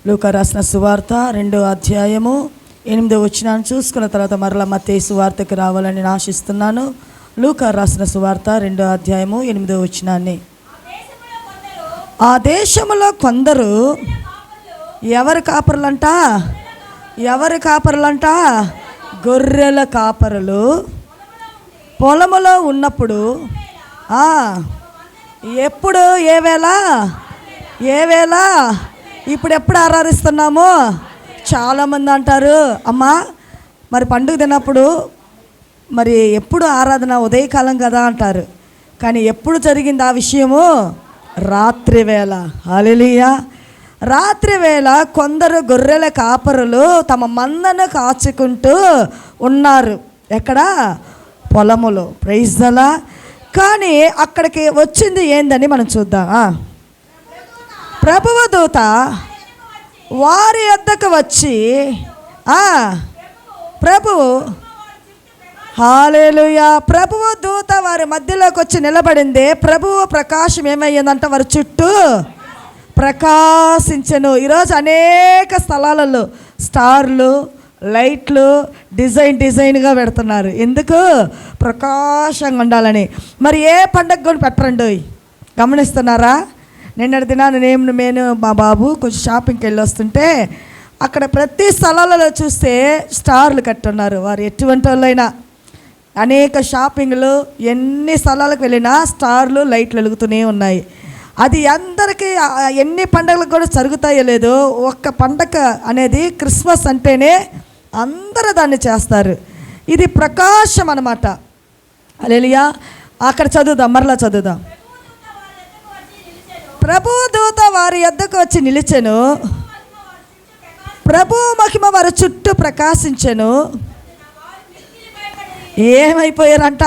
లూకా రాసిన సువార్త 2వ అధ్యాయము 8వ వచనాన్ని చూసుకున్న తర్వాత మరలా మత్తయి సువార్తకి రావాలని నేను ఆశిస్తున్నాను. లూకా రాసిన సువార్త 2వ అధ్యాయము 8వ వచనాన్ని. ఆ దేశంలో కొందరు ఎవరి కాపరులంట? గొర్రెల కాపరులు పొలములో ఉన్నప్పుడు ఎప్పుడు ఏ వేళ ఇప్పుడు ఎప్పుడు ఆరాధిస్తున్నాము? చాలామంది అంటారు, అమ్మా మరి పండుగ తిన్నప్పుడు మరి ఎప్పుడు ఆరాధన ఉదయకాలం కదా అంటారు. కానీ ఎప్పుడు జరిగింది ఆ విషయము? రాత్రి వేళ. హల్లెలూయా. రాత్రి వేళ కొందరు గొర్రెల కాపరులు తమ మందను కాచుకుంటూ ఉన్నారు. ఎక్కడ? పొలములో. Praise the lord. కానీ అక్కడికి వచ్చింది ఏందని మనం చూద్దాం. ప్రభువు దూత వారి వద్దకు వచ్చి హల్లెలూయా, ప్రభువు దూత వారి మధ్యలోకి వచ్చి నిలబడింది. ప్రభువు ప్రకాశం ఏమయ్యిందంట? వారి చుట్టూ ప్రకాశించెను. ఈరోజు అనేక స్థలాలలో స్టార్లు, లైట్లు డిజైన్గా పెడుతున్నారు. ఎందుకు? ప్రకాశంగా ఉండాలని. మరి ఏ పండగ కూడా పెట్టరండి. గమనిస్తున్నారా? నిన్నటి దినాన్ని నేను మా బాబు కొంచెం షాపింగ్కి వెళ్ళి వస్తుంటే అక్కడ ప్రతి స్థలాలలో చూస్తే స్టార్లు కట్టున్నారు. వారు ఎటువంటి వాళ్ళైనా అనేక షాపింగ్లు ఎన్ని స్థలాలకు వెళ్ళినా స్టార్లు, లైట్లు వెలుగుతూనే ఉన్నాయి. అది అందరికీ ఎన్ని పండుగలకు కూడా జరుగుతాయో లేదో, ఒక్క పండగ అనేది క్రిస్మస్ అంటేనే అందరూ దాన్ని చేస్తారు. ఇది ప్రకాశం అన్నమాట. హల్లెలూయా. అక్కడ చదువుదాం, మరలా చదువుదాం. ప్రభు దూత వారి యొద్దకు వచ్చి నిలిచెను. ప్రభు మహిమ వారి చుట్టూ ప్రకాశించెను. ఏమైపోయారంట?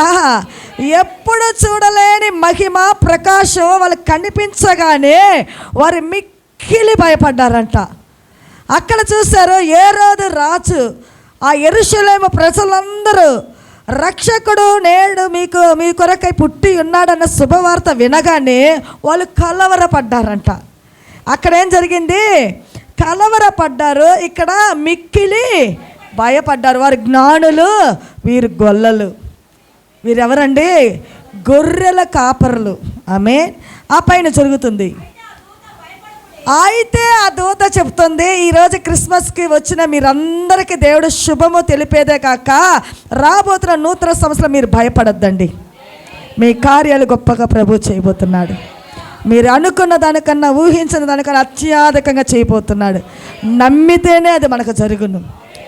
ఎప్పుడు చూడలేని మహిమ, ప్రకాశం వాళ్ళకి కనిపించగానే వారు మిక్కిలి భయపడ్డారంట. అక్కడ చూశారు హేరోదు రాజు, ఆ యెరూషలేము ప్రజలందరూ రక్షకుడు నేడు మీ కొరకై పుట్టి ఉన్నాడన్న శుభవార్త వినగానే వాళ్ళు కలవరపడ్డారంట. అక్కడ ఏం జరిగింది? కలవరపడ్డారు. ఇక్కడ మిక్కిలి భయపడ్డారు. వారు జ్ఞానులు, వీరు గొల్లలు. వీరెవరండి? గొర్రెల కాపరులు. ఆమేన్. ఆ పైన జరుగుతుంది. అయితే ఆ దూత చెప్తుంది, ఈరోజు క్రిస్మస్కి వచ్చిన మీరందరికీ దేవుడు శుభము తెలిపేదే కాక రాబోతున్న నూతన సంవత్సరం మీరు భయపడొద్దండి. మీ కార్యాలు గొప్పగా ప్రభు చేయబోతున్నాడు. మీరు అనుకున్న దానికన్నా, ఊహించిన దానికన్నా అత్యాధికంగా చేయబోతున్నాడు. నమ్మితేనే అది మనకు జరుగును.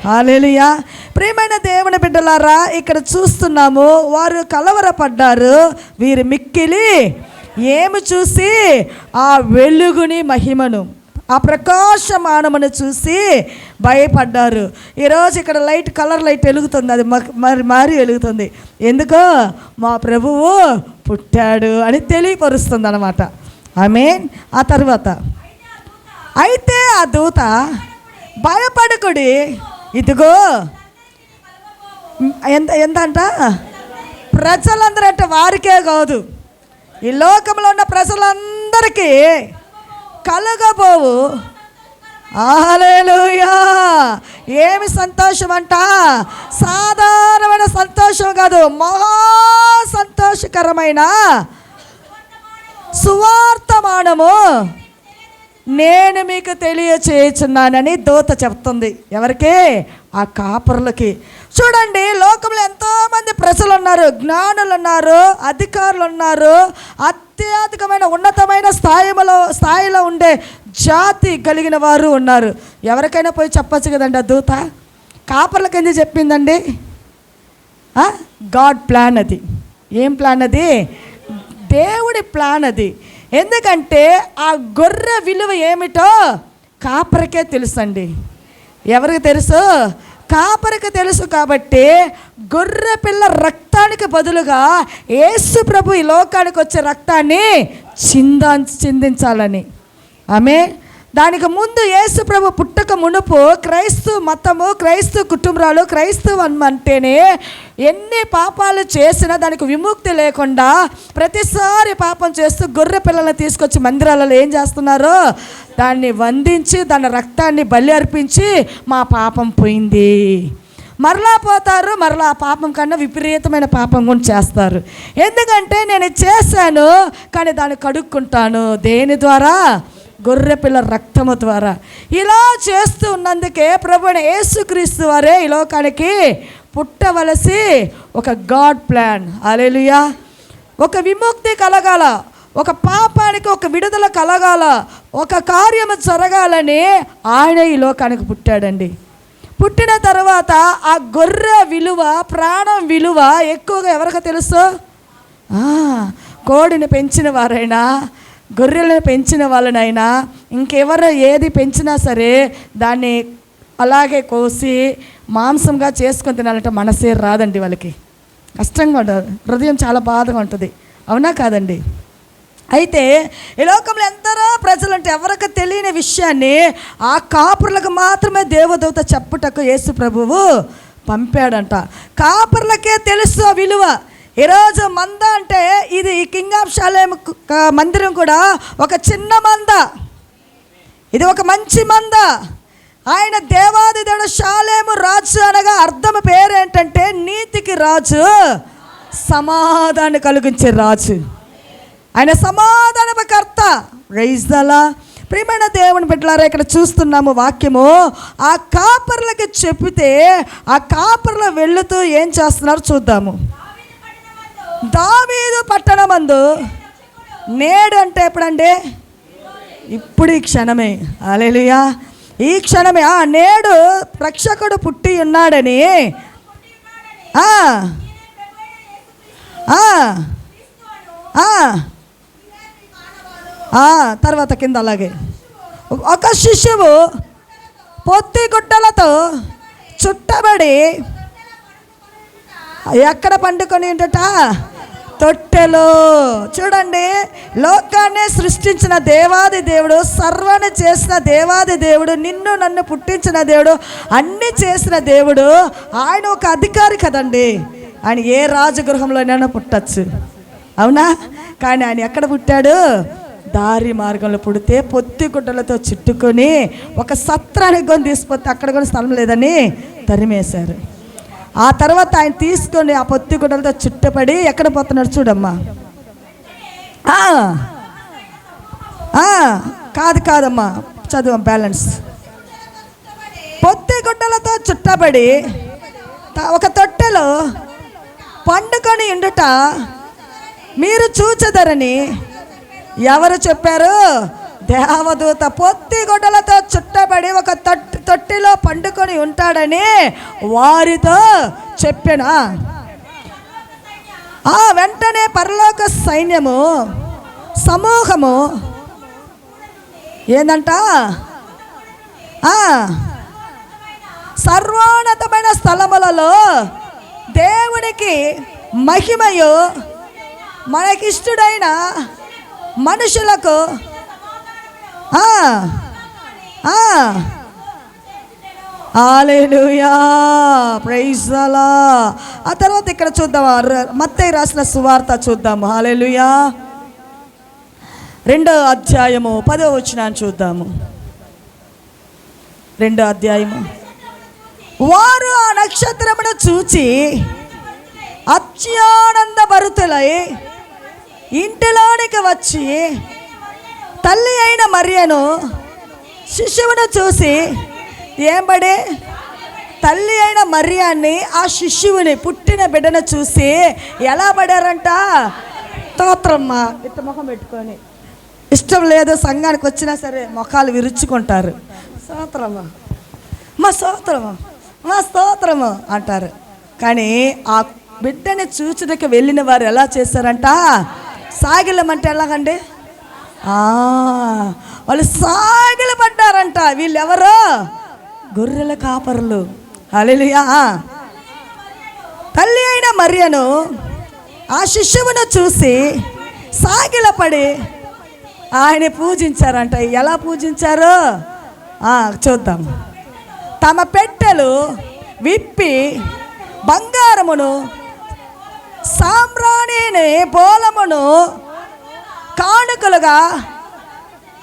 హల్లెలూయా. ప్రియమైన దేవుని బిడ్డలారా, ఇక్కడ చూస్తున్నాము వారు కలవరపడ్డారు. వీరు మిక్కిలి ఏమి చూసి? ఆ వెలుగుని, మహిమను, ఆ ప్రకాశమానమును చూసి భయపడ్డారు. ఈరోజు ఇక్కడ లైట్, కలర్ లైట్ వెలుగుతుంది. అది మారి వెలుగుతుంది. ఎందుకో? మా ప్రభువు పుట్టాడు అని తెలియపరుస్తుంది అన్నమాట. ఆమేన్. ఆ తర్వాత అయితే ఆ దూత భయపడకుడి, ఇదిగో ఎంతంట? ప్రజలందరూ అంటే వారికే కాదు, ఈ లోకంలో ఉన్న ప్రజలందరికీ కలగబోవు. హల్లెలూయా. ఏమి సంతోషం అంట? సాధారణమైన సంతోషం కాదు, మహా సంతోషకరమైన సువార్తమానము నేను మీకు తెలియచేయుచున్నానని దూత చెప్తుంది. ఎవరికి? ఆ కాపరులకి. చూడండి, లోకంలో ఎంతోమంది ప్రజలు ఉన్నారు, జ్ఞానులు ఉన్నారు, అధికారులు ఉన్నారు, అత్యధికమైన ఉన్నతమైన స్థాయిలో ఉండే జాతి కలిగిన వారు ఉన్నారు. ఎవరికైనా పోయి చెప్పచ్చు కదండి ఆ దూత. కాపర్లకు ఎందుకు చెప్పిందండి? గాడ్ ప్లాన్ అది. ఏం ప్లాన్ అది? దేవుడి ప్లాన్ అది. ఎందుకంటే ఆ గొర్రె విలువ ఏమిటో కాపరికే తెలుసండి. ఎవరికి తెలుసు? కాపరికి తెలుసు. కాబట్టి గొర్రె పిల్ల రక్తానికి బదులుగా యేసు ప్రభు ఈ లోకానికి వచ్చే రక్తాన్ని చిందించాలని. ఆమె దానికి ముందు యేసు ప్రభు పుట్టక మునుపు క్రైస్తవ మతము, క్రైస్తవ కుటుంబాలు, క్రైస్తవం అంటేనే ఎన్ని పాపాలు చేసినా దానికి విముక్తి లేకుండా ప్రతిసారి పాపం చేస్తూ గొర్రె పిల్లల్ని తీసుకొచ్చి మందిరాలలో ఏం చేస్తున్నారు? దాన్ని వందించి దాని రక్తాన్ని బలి అర్పించి మా పాపం పోయింది, మరలా పోతారు, మరలా ఆ పాపం కన్నా విపరీతమైన పాపం కూడా చేస్తారు. ఎందుకంటే నేను చేశాను కానీ దాన్ని కడుక్కుంటాను. దేని ద్వారా? గొర్రెపిల్ల రక్తము ద్వారా. ఇలా చేస్తూ ఉన్నందుకే ప్రభువైన యేసుక్రీస్తు వారే ఈ లోకానికి పుట్టవలసి ఒక గాడ్ ప్లాన్. హల్లెలూయా. ఒక విముక్తి కలగాల, ఒక పాపానికి ఒక విడుదల కలగాల, ఒక కార్యము జరగాలని ఆయన ఈ లోకానికి పుట్టాడండి. పుట్టిన తర్వాత ఆ గొర్రె విలువ, ప్రాణం విలువ ఎక్కువగా ఎవరికి తెలుసు? కోడిని పెంచిన వారైనా, గొర్రెలను పెంచిన వాళ్ళనైనా, ఇంకెవరు ఏది పెంచినా సరే దాన్ని అలాగే కోసి మాంసంగా చేసుకొని తినాలంటే మనసే రాదండి వాళ్ళకి. కష్టంగా ఉంటుంది, హృదయం చాలా బాధగా ఉంటుంది. అవునా కాదండి? అయితే ఈ లోకంలో ఎందరో ప్రజలు అంటే ఎవరికి తెలియని విషయాన్ని ఆ కాపురులకు మాత్రమే దేవదూత చెప్పుటకు యేసు ప్రభువు పంపాడంట. కాపురులకే తెలుసు ఆ విలువ. ఈరోజు మంద అంటే ఇది కింగ్ ఆఫ్ షాలేం మందిరం కూడా ఒక చిన్న మంద, ఇది ఒక మంచి మంద. ఆయన దేవాది దేవుడు, షాలేము రాజు అనగా అర్థం పేరేంటంటే నీతికి రాజు, సమాధానం కలిగించే రాజు. ఆయన సమాధానకర్త. Praise the Lord. ప్రియమైన దేవుని బిడ్డలారా, ఇక్కడ చూస్తున్నాము వాక్యము. ఆ కాపర్లకి చెప్పితే ఆ కాపర్లు వెళుతూ ఏం చేస్తున్నారు చూద్దాము. దావీదు పట్టణమందు నేడు అంటే ఎప్పుడండి? ఇప్పుడు ఈ క్షణమే. హల్లెలూయా. ఈ క్షణమే నేడు రక్షకుడు పుట్టి ఉన్నాడని తర్వాత కింద అలాగే ఒక శిశువు పొత్తి గుడ్డలతో చుట్టబడి ఎక్కడ పండుకొని ఉంటట? తొట్టెలో. చూడండి, లోకాన్ని సృష్టించిన దేవాది దేవుడు, సర్వాన్ని చేసిన దేవాది దేవుడు, నిన్ను నన్ను పుట్టించిన దేవుడు, అన్నీ చేసిన దేవుడు, ఆయన ఒక అధికారి కదండి. ఆయన ఏ రాజగృహంలోనైనా పుట్టచ్చు, అవునా? కానీ ఆయన ఎక్కడ పుట్టాడు? దారి మార్గంలో పుడితే పొత్తి గుడ్డలతో చుట్టుకొని ఒక సత్రానికి కొని తీసుకొస్తే అక్కడ కూడా స్థలం లేదని తరిమేశారు. ఆ తర్వాత ఆయన తీసుకొని ఆ పొత్తి గుడ్డలతో చుట్టపడి ఎక్కడ పోతున్నాడు చూడమ్మా. కాదమ్మా, చదువు బ్యాలెన్స్. పొత్తి గుడ్డలతో చుట్టబడి ఒక తొట్టెలో పండుకొని ఉండుట మీరు చూచెదరని ఎవరు చెప్పారు? దేవదూత. పొత్తి గుడ్డలతో చుట్టబడి ఒక తొట్టిలో పండుకొని ఉంటాడని వారితో చెప్పెనా. వెంటనే పరలోక సైన్యము సమూహము ఏందంట? సర్వోన్నతమైన స్థలములలో దేవునికి మహిమయు మనకిష్టుడైన మనుషులకు హల్లెలూయా, ప్రైజ్ ది లార్డ్. ఆ తర్వాత ఇక్కడ చూద్దాం, మత్తయి రాసిన సువార్త చూద్దాము. హల్లెలూయా. 2వ అధ్యాయము 10వ వచనాన్ని చూద్దాము. 2వ అధ్యాయము. వారు ఆ నక్షత్రమును చూచి అత్యానంద భరితులై ఇంటిలోనికి వచ్చి తల్లి అయిన మరియను శిశువును చూసి ఏంబడి తల్లి అయిన మరియాన్ని, ఆ శిశువుని, పుట్టిన బిడ్డను చూసి ఎలా పడారంట? స్తోత్రమ్మ. ఇట్ట ముఖం పెట్టుకొని, ఇష్టం లేదు సంఘానికి వచ్చినా సరే ముఖాలు విరుచుకుంటారు. స్తోత్రమ్మ, మా స్తోత్రము, మా స్తోత్రము అంటారు. కానీ ఆ బిడ్డని చూచుటకు వెళ్ళిన వారు ఎలా చేశారంట? సాగిలమంటే ఎలాగండి? వాళ్ళు సాగిలపడ్డారంట. వీళ్ళెవరో? గొర్రెల కాపరులు. హల్లెలూయా. తల్లి అయిన మరియను ఆ శిశువును చూసి సాగిలపడి ఆయన పూజించారంట. ఎలా పూజించారు చూద్దాం. తమ పెట్టెలు విప్పి బంగారమును సాంబ్రాణిని బోలమును కానుకలుగా,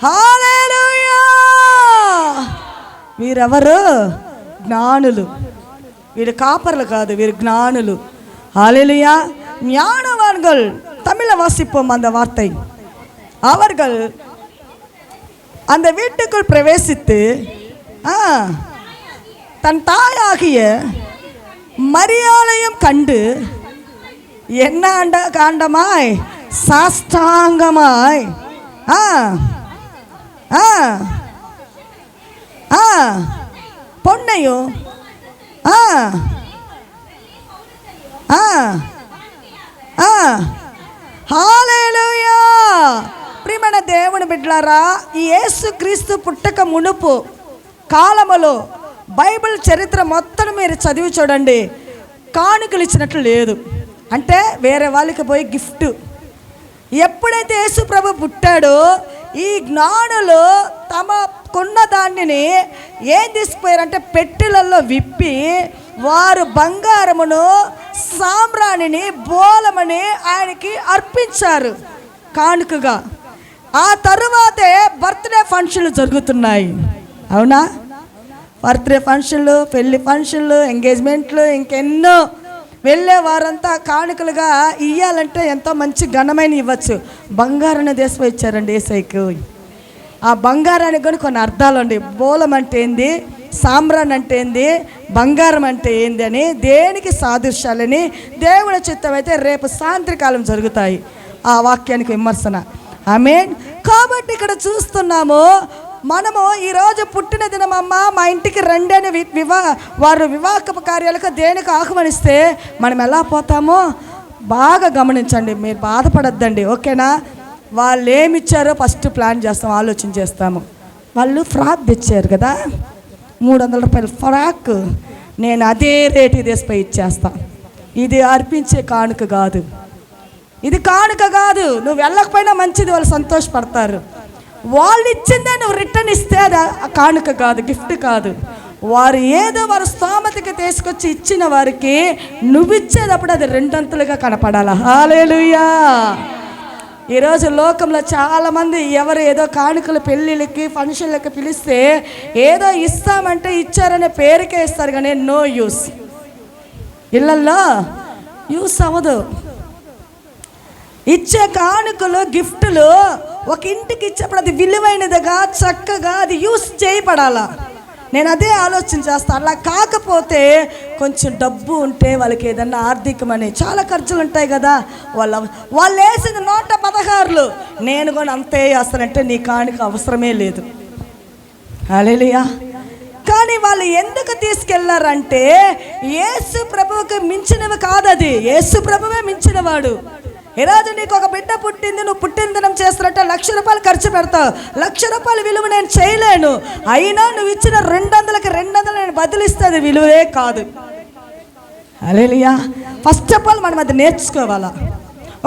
హల్లెలూయా, వీరెవరు? జ్ఞానులు. వీరు కాపర్లు కాదు, వీరు జ్ఞానులు. ஹல்லேலூயா. ஞானவான்கள் தமிழை வாசிப்போம் அந்த வார்த்தை. அவர்கள் அந்த வீட்டுக்குள் பிரவேசித்து தன் தாயாகிய மரியாளையும் கண்டு என்ன காண்டமாய் சாஷ்டாங்கமாய் பொன்னையும் హల్లెలూయా. ప్రియమైన దేవుని బిడ్డలారా, ఈ యేసుక్రీస్తు పుట్టక మునుపు కాలములో బైబిల్ చరిత్ర మొత్తం మీరు చదివి చూడండి, కానుకలు ఇచ్చినట్లు లేదు. అంటే వేరే వాళ్ళకి పోయి గిఫ్ట్. ఎప్పుడైతే యేసు ప్రభు పుట్టాడో ఈ జ్ఞానులు తమకున్న దానిని ఏం తీసుకుపోయారంటే పెట్టెలలో విప్పి వారు బంగారమును సాంబ్రాణిని బోలమని ఆయనకి అర్పించారు కానుకగా. ఆ తరువాతే బర్త్డే ఫంక్షన్లు జరుగుతున్నాయి. అవునా? బర్త్డే ఫంక్షన్లు, పెళ్లి ఫంక్షన్లు, ఎంగేజ్మెంట్లు, ఇంకెన్నో. వెళ్ళే వారంతా కానుకలుగా ఇవ్వాలంటే ఎంతో మంచి ఘనమైన ఇవ్వచ్చు. బంగారాన్ని దేశం ఇచ్చారండి యేసయ్యకు. ఆ బంగారానికి కూడా కొన్ని అర్థాలు అండి. బోలం అంటే ఏంది, సాంబ్రాన్ అంటే ఏంది, బంగారం అంటే ఏంది అని దేనికి సాదృశ్యాలని దేవుని చిత్తం అయితే రేపు సాయంత్రకాలం జరుగుతాయి ఆ వాక్యానికి విమర్శన. ఆమేన్. కాబట్టి ఇక్కడ చూస్తున్నాము, మనము ఈరోజు పుట్టిన దినమమ్మ మా ఇంటికి రండి అని వారు వివాహ కార్యాలకు దేనికి ఆహ్వానిస్తే మనం ఎలా పోతామో బాగా గమనించండి. మీరు బాధపడద్దండి, ఓకేనా? వాళ్ళు ఏమి ఇచ్చారో ఫస్ట్ ప్లాన్ చేస్తాం, ఆలోచన చేస్తాము. వాళ్ళు ఫ్రాక్ తెచ్చారు కదా, 300 రూపాయల ఫ్రాక్. నేను అదే రేటు తీసిపోయి ఇచ్చేస్తా. ఇది అర్పించే కానుక కాదు, ఇది కానుక కాదు. నువ్వు వెళ్ళకపోయినా మంచిది, వాళ్ళు సంతోషపడతారు. వాళ్ళు ఇచ్చిందే నువ్వు రిటర్న్ ఇస్తే అది కానుక కాదు, గిఫ్ట్ కాదు. వారు ఏదో వారు స్తోమతకి తీసుకొచ్చి ఇచ్చిన వారికి నువ్వు ఇచ్చేటప్పుడు అది రెండంతలుగా కనపడాలి. హల్లెలూయా. ఈరోజు లోకంలో చాలామంది ఎవరు ఏదో కానుకలు పెళ్ళిళ్ళకి ఫంక్షన్లకి పిలిస్తే ఏదో ఇస్తామంటే ఇచ్చారనే పేరుకే ఇస్తారు, కానీ నో యూస్. ఇళ్ళల్లో యూస్ అవ్వదు. ఇచ్చే కానుకలు, గిఫ్టులు ఒక ఇంటికి ఇచ్చేప్పుడు అది విలువైనదిగా, చక్కగా అది యూస్ చేయబడాలా. నేను అదే ఆలోచన చేస్తాను. అలా కాకపోతే కొంచెం డబ్బు ఉంటే వాళ్ళకి ఏదన్నా ఆర్థికమని చాలా ఖర్చులు ఉంటాయి కదా. వాళ్ళు వేసింది 116, నేను కూడా అంతే వేస్తానంటే నీ కానుక అవసరమే లేదు. హల్లెలూయా. కానీ వాళ్ళు ఎందుకు తీసుకెళ్లారంటే యేసు ప్రభువుకి మించినవి కాదు, అది యేసు ప్రభువే మించినవాడు. ఈరోజు నీకు ఒక బిడ్డ పుట్టింది, నువ్వు పుట్టిన దినం చేస్తున్నట్టే 1,00,000 రూపాయలు ఖర్చు పెడతావు. 1,00,000 రూపాయల విలువ నేను చేయలేను. అయినా నువ్వు ఇచ్చిన 200కి 200 నేను బదిలిస్తుంది విలువే కాదు. హల్లెలూయా. ఫస్ట్ ఆఫ్ ఆల్ మనం అది నేర్చుకోవాలా.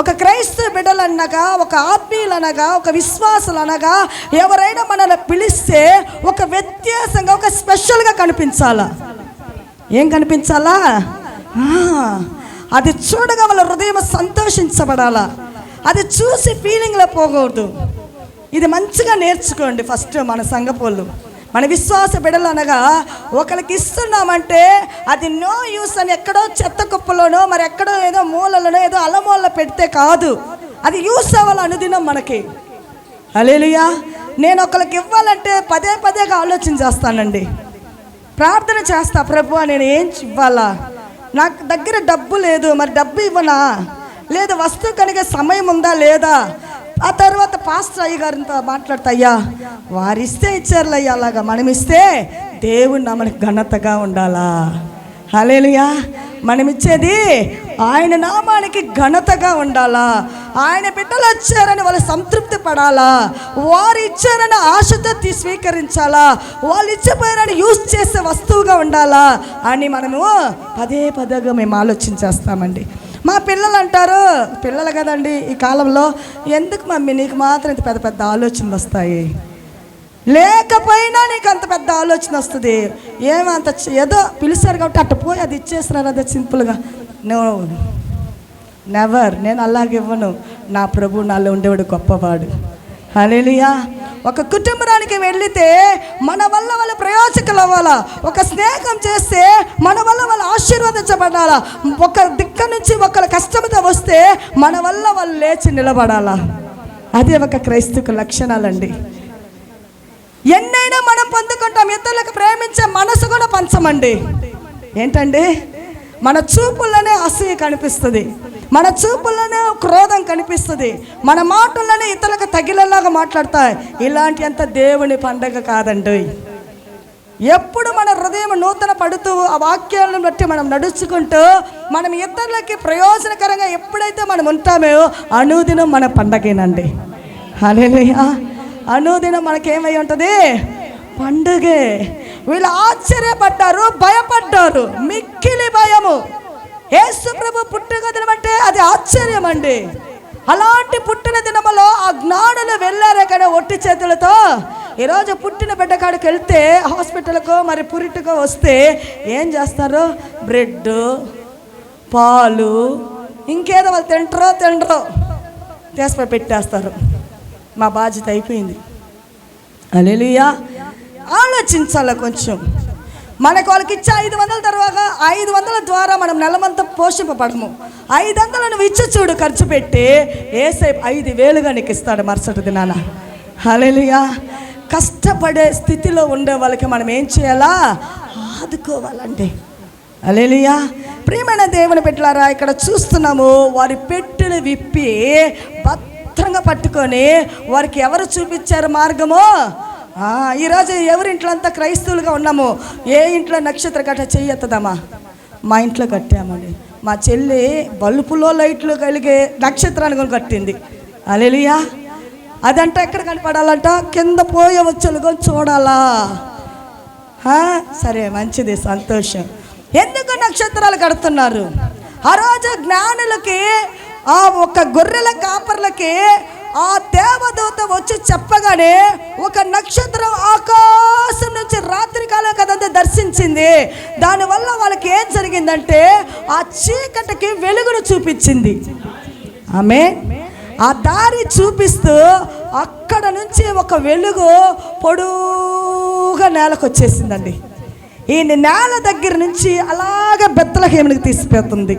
ఒక క్రైస్తవ బిడ్డలు అనగా, ఒక ఆత్మీయులు అనగా, ఒక విశ్వాసులు అనగా ఎవరైనా మనల్ని పిలిస్తే ఒక వ్యత్యాసంగా, ఒక స్పెషల్గా కనిపించాలా. ఏం కనిపించాలా? అది చూడగా వాళ్ళ హృదయం సంతోషించబడాలా. అది చూసి ఫీలింగ్లో పోకూడదు. ఇది మంచిగా నేర్చుకోండి. ఫస్ట్ మన సంఘపోళ్ళు, మన విశ్వాస బిడ్డలు అనగా ఒకరికి ఇస్తున్నామంటే అది నో యూస్ అని ఎక్కడో చెత్త కుప్పలోనో మరి ఎక్కడో ఏదో మూలలోనో ఏదో అలమూలలో పెడితే కాదు, అది యూస్ అవ్వాలి అనుదినం మనకి. హల్లెలూయా. నేను ఒకరికి ఇవ్వాలంటే పదే పదేగా ఆలోచన చేస్తానండి, ప్రార్థన చేస్తా. ప్రభు నేను ఏం ఇవ్వాలా, నాకు దగ్గర డబ్బు లేదు, మరి డబ్బు ఇవ్వనా, లేదా వస్తువు కనుక సమయం ఉందా లేదా. ఆ తర్వాత పాస్టర్ అయ్య గారితో మాట్లాడతా, అయ్యా వారు ఇస్తే ఇచ్చారులే అయ్యా, అలాగా మనం ఇస్తే దేవుడు మనకి ఘనతగా ఉండాలా. హల్లెలూయా. మనం ఇచ్చేది ఆయన నామానికి ఘనతగా ఉండాలా. ఆయన బిడ్డలు వచ్చారని వాళ్ళు సంతృప్తి పడాలా. వారు ఇచ్చారని ఆశతో స్వీకరించాలా. వాళ్ళు ఇచ్చిపోయారని యూజ్ చేసే వస్తువుగా ఉండాలా అని మనము పదే పదేగా మేము ఆలోచన చేస్తామండి. మా పిల్లలు అంటారు, పిల్లలు కదండి ఈ కాలంలో, ఎందుకు మమ్మీ నీకు మాత్రం ఇంత పెద్ద పెద్ద ఆలోచనలు వస్తాయి, లేకపోయినా నీకు అంత పెద్ద ఆలోచన వస్తుంది, ఏమంత ఏదో పిలిచారు కాబట్టి అట్ట పోయి అది ఇచ్చేస్తున్నారు, అదే సింపుల్గా. నువ్వు నెవర్, నేను అలాగే ఇవ్వను. నా ప్రభు నాలో ఉండేవాడు గొప్పవాడు. హల్లెలూయా. ఒక కుటుంబానికి వెళితే మన వల్ల వాళ్ళు ప్రయోజకులు అవ్వాలా, ఒక స్నేహం చేస్తే మన వల్ల వాళ్ళు ఆశీర్వదించబడాలా, ఒక దిక్క నుంచి ఒకళ్ళ కష్టంతో వస్తే మన వల్ల వాళ్ళు లేచి నిలబడాలా. అదే ఒక క్రైస్తవ లక్షణాలండి. ఎన్నైనా మనం పొందుకుంటాం, ఇతరులకు ప్రేమించే మనసు కూడా పంచమండి. ఏంటండి, మన చూపుల్లోనే అసూయ కనిపిస్తుంది, మన చూపుల్లోనే క్రోధం కనిపిస్తుంది, మన మాటల్లోనే ఇతరులకు తగిలేలాగా మాట్లాడతాయి. ఇలాంటి అంత దేవుని పండగ కాదండి. ఎప్పుడు మన హృదయం నూతన పడుతూ ఆ వాక్యాలను బట్టి మనం నడుచుకుంటూ మనం ఇతరులకి ప్రయోజనకరంగా ఎప్పుడైతే మనం ఉంటామో అనుదినం మన పండగేనండి. హల్లెలూయా. అనుదినం మనకేమై ఉంటుంది, పండుగే. వీళ్ళు ఆశ్చర్యపడ్డారు, భయపడ్డారు, మిక్కిలి భయము. యేసు ప్రభు పుట్టుక దినం అంటే అది ఆశ్చర్యం అండి. అలాంటి పుట్టిన దినములో ఆ జ్ఞానులు వెళ్ళారే కానీ ఒట్టి చేతులతో. ఈరోజు పుట్టిన బిడ్డ కాడికి వెళ్తే హాస్పిటల్కో మరి పురిటికో వస్తే ఏం చేస్తారు, బ్రెడ్, పాలు, ఇంకేదో వాళ్ళు తింటరో తీసి పెట్టేస్తారు. మా బాధ్యత అయిపోయింది. హల్లెలూయా. ఆలోచించాల కొంచెం. మనకు వాళ్ళకి ఇచ్చే 500 తర్వాత 500 ద్వారా మనం నెలమంతా పోషింపబడము. 500 నువ్వు ఇచ్చి చూడు, ఖర్చు పెట్టి ఏసేపు 5,000గా నీకు ఇస్తాడు మరుసటి దినాన. హల్లెలూయా. కష్టపడే స్థితిలో ఉండే వాళ్ళకి మనం ఏం చేయాలా, ఆదుకోవాలండి. హల్లెలూయా. ప్రియమైన దేవుని బిడ్డలారా, ఇక్కడ చూస్తున్నాము వారి పెట్టెలు విప్పి భద్రంగా పట్టుకొని వారికి ఎవరు చూపించారు మార్గము. ఈరోజు ఎవరింట్లో అంతా క్రైస్తవులుగా ఉన్నాము, ఏ ఇంట్లో నక్షత్ర కట్ట చెయ్యొద్దమ్మా, మా ఇంట్లో కట్టామండి. మా చెల్లి బల్బులో లైట్లు కలిగే నక్షత్రాన్ని కట్టింది. హల్లెలూయా. అదంటే ఎక్కడ కనపడాలంట, కింద పోయే వచ్చలుగా చూడాలా. సరే, మంచిది, సంతోషం. ఎందుకు నక్షత్రాలు కడుతున్నారు? ఆ రోజు జ్ఞానులకి, ఆ ఒక గొర్రెల కాపర్లకి ఆ దేవదూత వచ్చి చెప్పగానే ఒక నక్షత్రం ఆకాశం నుంచి రాత్రి కాలం కదంతా దర్శించింది. దానివల్ల వాళ్ళకి ఏం జరిగిందంటే ఆ చీకటికి వెలుగును చూపించింది. ఆమేన్. ఆ దారి చూపిస్తూ అక్కడ నుంచి ఒక వెలుగు పొడుగా నేలకు వచ్చేసిందండి. ఈ నేల దగ్గర నుంచి అలాగే బెత్లెహేముకి తీసుకుపోతుంది.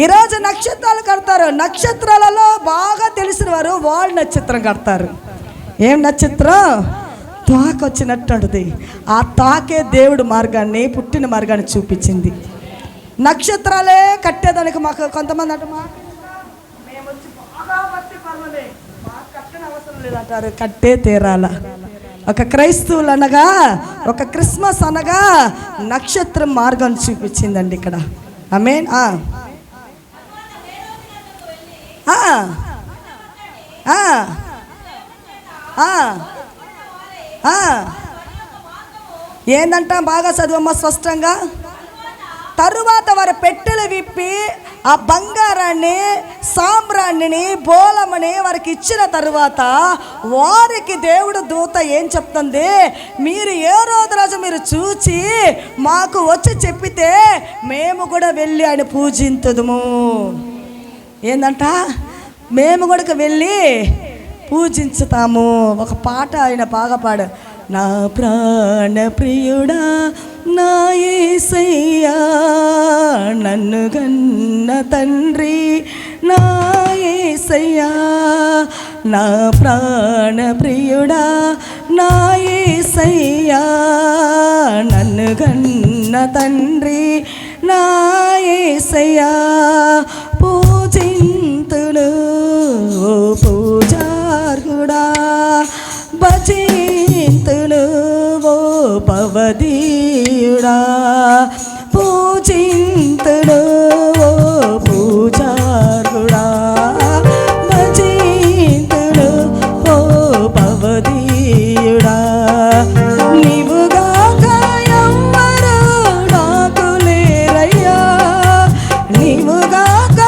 ఈరోజు నక్షత్రాలు కడతారు. నక్షత్రాలలో బాగా తెలిసిన వారు వాల్ నక్షత్రం కడతారు. ఏం నక్షత్రం? తాక వచ్చినట్టు ఉంటుంది. ఆ తాకే దేవుడు మార్గాన్ని, పుట్టిన మార్గాన్ని చూపించింది. నక్షత్రాలే కట్టేదానికి మాకు కొంతమంది అంట, మేము వచ్చి బాగా బట్టి పర్వాలే, మాకు కట్టని అవసరం లేదంటారు. కట్టే తీరాల. ఒక క్రైస్తవులు అనగా, ఒక క్రిస్మస్ అనగా నక్షత్రం మార్గాన్ని చూపించిందండి ఇక్కడ. ఆమేన్. ఏందంట, బాగా చదువమ్మ స్పష్టంగా. తరువాత వారి పెట్టెలు విప్పి ఆ బంగారాన్ని, సాంబ్రాణిని, బోలమని వారికి ఇచ్చిన తరువాత వారికి దేవుడు దూత ఏం చెప్తుంది, మీరు ఏ రోజు మీరు చూచి మాకు వచ్చి చెప్పితే మేము కూడా వెళ్ళి ఆయన పూజింతుదుము. ఏందంట, మేము కూడా వెళ్ళి పూజించుతాము. ఒక పాట ఆయన బాగా పాడు. నా ప్రాణ ప్రియుడా నా యేసయ్యా, నన్ను గన్న తండ్రి నా యేసయ్యా, నా ప్రాణ ప్రియుడా నా యేసయ్యా, నన్ను గన్న తండ్రి నా యేసయ్యా, పూజింతుడు ఓ పూజార్హుడా, భజింతుడు ఓ భవదీయుడా, పూజింతుడు ఓ పూజార్హుడా, భజింతుడు ఓ భవదీయుడా, నీవుగాక ఎవ్వరు నాకు లేరయ్యా, నీవుగాక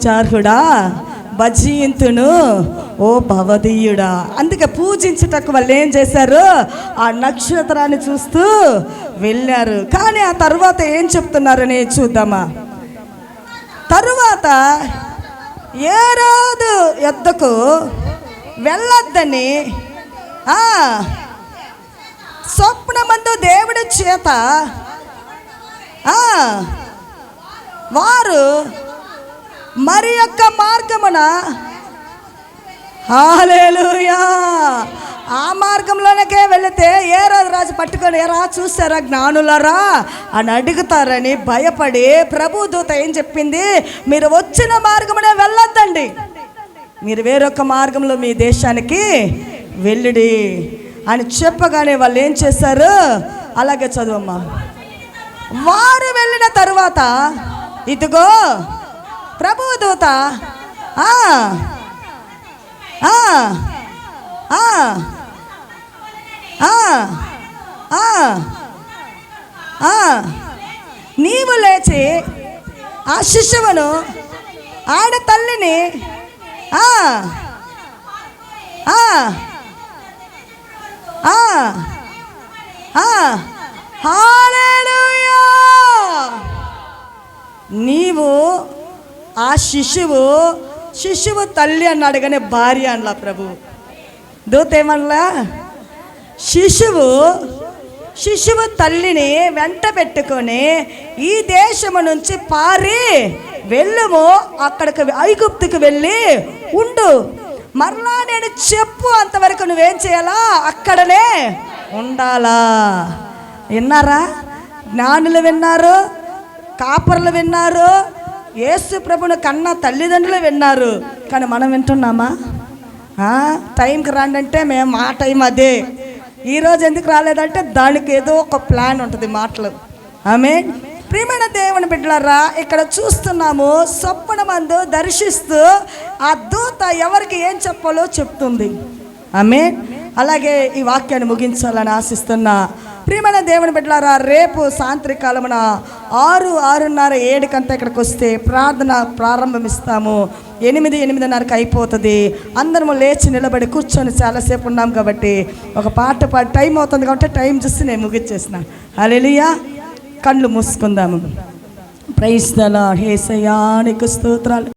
చార్హుడా భజింతును ఓ భవదీయుడా. అందుకే పూజించుటకు వాళ్ళు ఏం చేశారు, ఆ నక్షత్రాన్ని చూస్తూ వెళ్ళారు. కానీ ఆ తర్వాత ఏం చెప్తున్నారని చూద్దామా. తరువాత హేరోదు యొద్దకు వెళ్ళొద్దని స్వప్నమందు దేవుడి చేత వారు మరి యొక్క మార్గమున, హల్లెలూయా, ఆ మార్గంలోనికే వెళితే హేరోదు రాజు పట్టుకొని ఎరా చూసారా జ్ఞానులరా అని అడుగుతారని భయపడి ప్రభుదూత ఏం చెప్పింది, మీరు వచ్చిన మార్గమునే వెళ్ళొద్దండి, మీరు వేరొక మార్గంలో మీ దేశానికి వెళ్ళిడి అని చెప్పగానే వాళ్ళు ఏం చేశారు, అలాగే చదువమ్మా. వారు వెళ్ళిన తరువాత ఇదిగో ప్రభుదూత నీవు లేచి ఆ శిశువును ఆడ తల్లిని హల్లెలూయా, నీవు ఆ శిశువు తల్లి అన్నాడు కానీ భార్య అనలా ప్రభు. దూత ఏమనలా, శిశువు తల్లిని వెంట పెట్టుకొని ఈ దేశము నుంచి పారి వెళ్ళుము, అక్కడికి ఐగుప్తుకు వెళ్ళి ఉండు, మరలా నేను చెప్పు అంతవరకు నువ్వేం చేయాలా, అక్కడనే ఉండాలా. విన్నారా, జ్ఞానులు విన్నారు, కాపర్లు విన్నారు, యేసు ప్రభుని కన్నా తల్లిదండ్రులు విన్నారు. కానీ మనం వింటున్నామా? టైంకి రండి అంటే మేము ఆ టైం అదే, ఈరోజు ఎందుకు రాలేదంటే దానికి ఏదో ఒక ప్లాన్ ఉంటుంది మాటలు. ఆమేన్. ప్రియమైన దేవుని బిడ్డలారా, ఇక్కడ చూస్తున్నాము స్వప్నమందు దర్శిస్తూ ఆ దూత ఎవరికి ఏం చెప్పాలో చెప్తుంది. ఆమేన్. అలాగే ఈ వాక్యాన్ని ముగించాలని ఆశిస్తున్నా. ప్రియమైన దేవుని బిడ్డలారా, రేపు సాయంత్రకాలమున 6, 6:30, 7 కంతా ఇక్కడికి వస్తే ప్రార్థన ప్రారంభమిస్తాము. 8, 8:30కి అయిపోతుంది. అందరము లేచి నిలబడి కూర్చొని చాలాసేపు ఉన్నాం కాబట్టి ఒక పాట పాడి టైం అవుతుంది కాబట్టి టైం చూసి నేను ముగించేసిన. హల్లెలూయా. కళ్ళు మూసుకుందాము. Praise the Lord. యేసయ్యా నీకు స్తోత్రాలు.